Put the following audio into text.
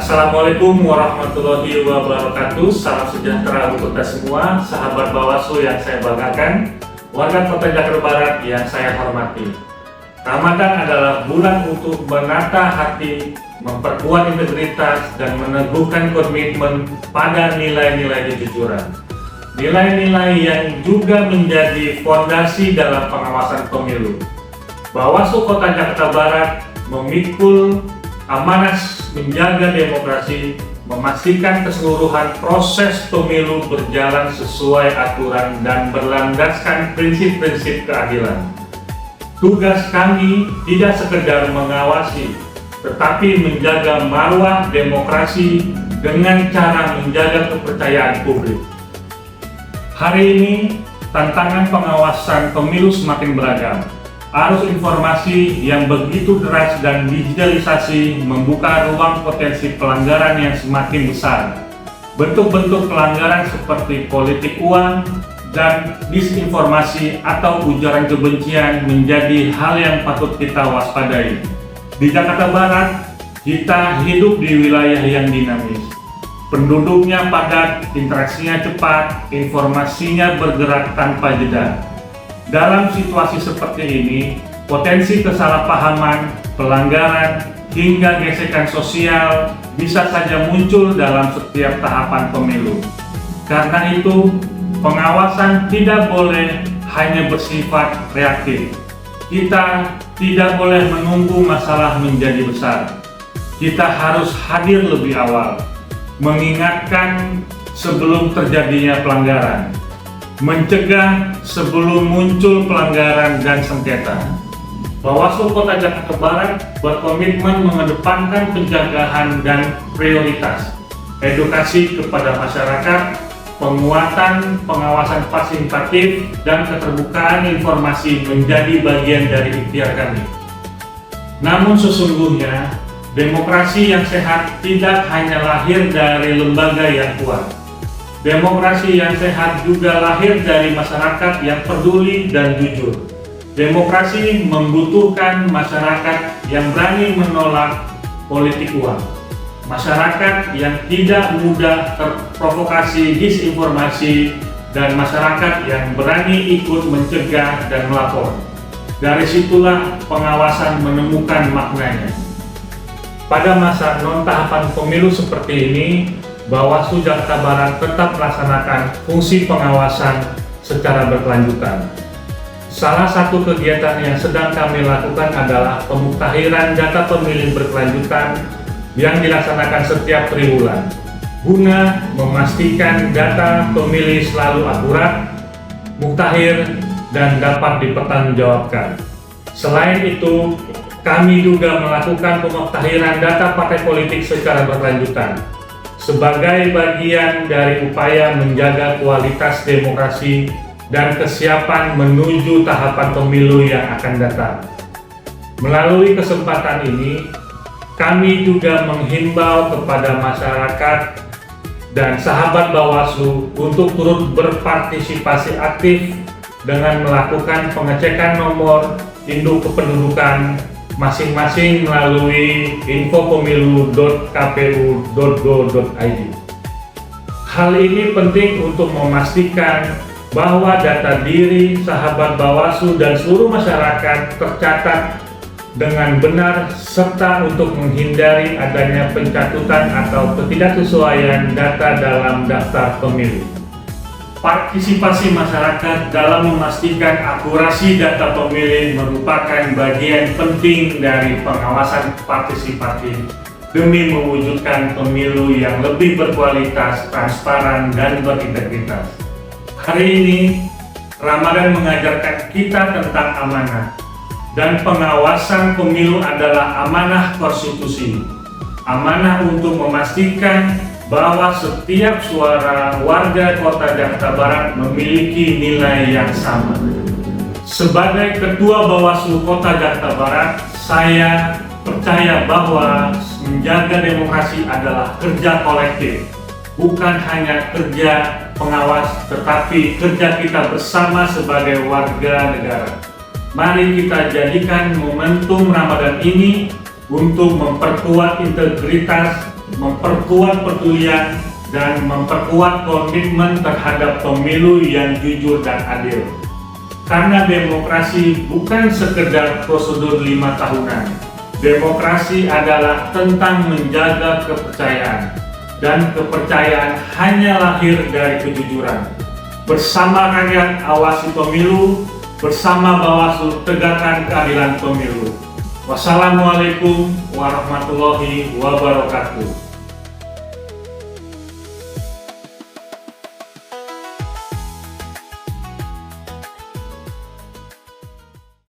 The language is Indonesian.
Assalamualaikum warahmatullahi wabarakatuh. Salam sejahtera untuk kita semua, sahabat Bawaslu yang saya banggakan, warga Kota Jakarta Barat yang saya hormati. Ramadan adalah bulan untuk menata hati, memperkuat integritas, dan meneguhkan komitmen pada nilai-nilai kejujuran. Nilai-nilai yang juga menjadi fondasi dalam pengawasan pemilu. Bawaslu Kota Jakarta Barat memikul amanah menjaga demokrasi, memastikan keseluruhan proses pemilu berjalan sesuai aturan dan berlandaskan prinsip-prinsip keadilan. Tugas kami tidak sekedar mengawasi, tetapi menjaga marwah demokrasi dengan cara menjaga kepercayaan publik. Hari ini, tantangan pengawasan pemilu semakin beragam. Arus informasi yang begitu deras dan digitalisasi membuka ruang potensi pelanggaran yang semakin besar. Bentuk-bentuk pelanggaran seperti politik uang dan disinformasi atau ujaran kebencian menjadi hal yang patut kita waspadai. Di Jakarta Barat, kita hidup di wilayah yang dinamis. Penduduknya padat, interaksinya cepat, informasinya bergerak tanpa jeda. Dalam situasi seperti ini, potensi kesalahpahaman, pelanggaran, hingga gesekan sosial bisa saja muncul dalam setiap tahapan pemilu. Karena itu, pengawasan tidak boleh hanya bersifat reaktif. Kita tidak boleh menunggu masalah menjadi besar. Kita harus hadir lebih awal, mengingatkan sebelum terjadinya pelanggaran, mencegah sebelum muncul pelanggaran dan sengketa. Bawaslu Kota Jakarta Barat berkomitmen mengedepankan pencegahan dan prioritas, edukasi kepada masyarakat, penguatan pengawasan partisipatif, dan keterbukaan informasi menjadi bagian dari ikhtiar kami. Namun sesungguhnya, demokrasi yang sehat tidak hanya lahir dari lembaga yang kuat. Demokrasi yang sehat juga lahir dari masyarakat yang peduli dan jujur. Demokrasi membutuhkan masyarakat yang berani menolak politik uang, masyarakat yang tidak mudah terprovokasi disinformasi, dan masyarakat yang berani ikut mencegah dan melapor. Dari situlah pengawasan menemukan maknanya. Pada masa non-tahapan pemilu seperti ini, Bawaslu Jakarta Barat tetap melaksanakan fungsi pengawasan secara berkelanjutan. Salah satu kegiatan yang sedang kami lakukan adalah pemuktahiran data pemilih berkelanjutan yang dilaksanakan setiap triwulan, guna memastikan data pemilih selalu akurat, muktakhir, dan dapat dipertanggungjawabkan. Selain itu, kami juga melakukan pemuktahiran data partai politik secara berkelanjutan, sebagai bagian dari upaya menjaga kualitas demokrasi dan kesiapan menuju tahapan pemilu yang akan datang. Melalui kesempatan ini, kami juga menghimbau kepada masyarakat dan sahabat Bawaslu untuk turut berpartisipasi aktif dengan melakukan pengecekan nomor induk kependudukan masing-masing melalui infopemilu.kpu.go.id. Hal ini penting untuk memastikan bahwa data diri sahabat Bawaslu dan seluruh masyarakat tercatat dengan benar, serta untuk menghindari adanya pencatutan atau ketidaksesuaian data dalam daftar pemilu. Partisipasi masyarakat dalam memastikan akurasi data pemilih merupakan bagian penting dari pengawasan partisipatif demi mewujudkan pemilu yang lebih berkualitas, transparan, dan berintegritas. Hari ini, Ramadan mengajarkan kita tentang amanah, dan pengawasan pemilu adalah amanah konstitusi. Amanah untuk memastikan bahwa setiap suara warga Kota Jakarta Barat memiliki nilai yang sama. Sebagai Ketua Bawaslu Kota Jakarta Barat, saya percaya bahwa menjaga demokrasi adalah kerja kolektif, bukan hanya kerja pengawas, tetapi kerja kita bersama sebagai warga negara. Mari kita jadikan momentum Ramadan ini untuk memperkuat integritas, memperkuat pedulian dan memperkuat komitmen terhadap pemilu yang jujur dan adil. Karena demokrasi bukan sekedar prosedur 5 tahunan. Demokrasi adalah tentang menjaga kepercayaan, dan kepercayaan hanya lahir dari kejujuran. Bersama rakyat awasi pemilu, bersama Bawaslu tegakkan keadilan pemilu. Wassalamualaikum warahmatullahi wabarakatuh.